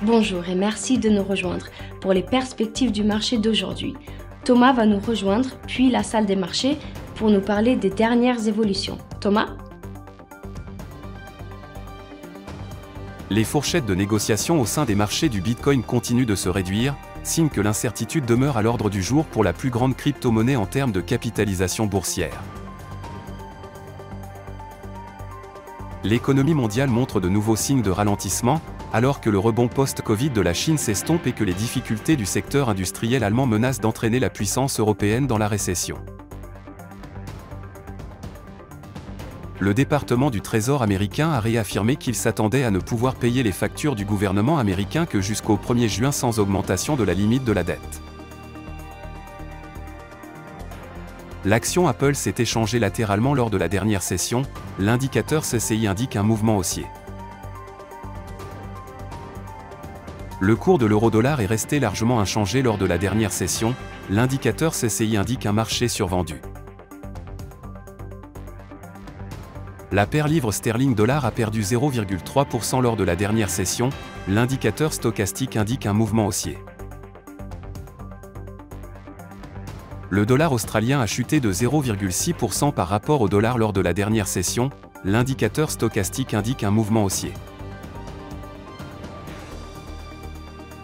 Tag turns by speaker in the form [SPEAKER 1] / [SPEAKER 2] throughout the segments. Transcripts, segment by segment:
[SPEAKER 1] Bonjour et merci de nous rejoindre pour les perspectives du marché d'aujourd'hui. Thomas va nous rejoindre, puis la salle des marchés, pour nous parler des dernières évolutions. Thomas ?
[SPEAKER 2] Les fourchettes de négociation au sein des marchés du Bitcoin continuent de se réduire, signe que l'incertitude demeure à l'ordre du jour pour la plus grande crypto-monnaie en termes de capitalisation boursière. L'économie mondiale montre de nouveaux signes de ralentissement, alors que le rebond post-Covid de la Chine s'estompe et que les difficultés du secteur industriel allemand menacent d'entraîner la puissance européenne dans la récession. Le département du Trésor américain a réaffirmé qu'il s'attendait à ne pouvoir payer les factures du gouvernement américain que jusqu'au 1er juin sans augmentation de la limite de la dette. L'action Apple s'est échangée latéralement lors de la dernière session, l'indicateur CCI indique un mouvement haussier. Le cours de l'euro-dollar est resté largement inchangé lors de la dernière session, l'indicateur CCI indique un marché survendu. La paire livre-sterling-dollar a perdu 0,3% lors de la dernière session, l'indicateur stochastique indique un mouvement haussier. Le dollar australien a chuté de 0,6% par rapport au dollar lors de la dernière session, l'indicateur stochastique indique un mouvement haussier.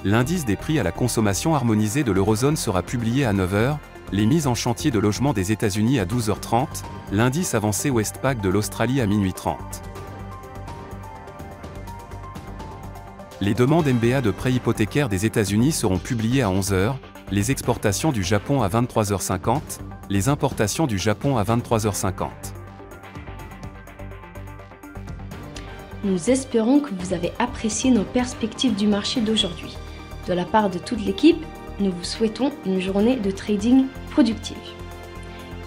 [SPEAKER 2] L'indice des prix à la consommation harmonisé de l'eurozone sera publié à 9 h, les mises en chantier de logement des États-Unis à 12 h 30, l'indice avancé Westpac de l'Australie à minuit 30. Les demandes MBA de prêts hypothécaires des États-Unis seront publiées à 11 h, les exportations du Japon à 23 h 50, les importations du Japon à 23 h 50.
[SPEAKER 1] Nous espérons que vous avez apprécié nos perspectives du marché d'aujourd'hui. De la part de toute l'équipe, nous vous souhaitons une journée de trading productive.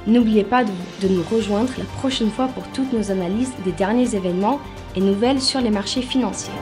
[SPEAKER 1] N'oubliez pas de nous rejoindre la prochaine fois pour toutes nos analyses des derniers événements et nouvelles sur les marchés financiers.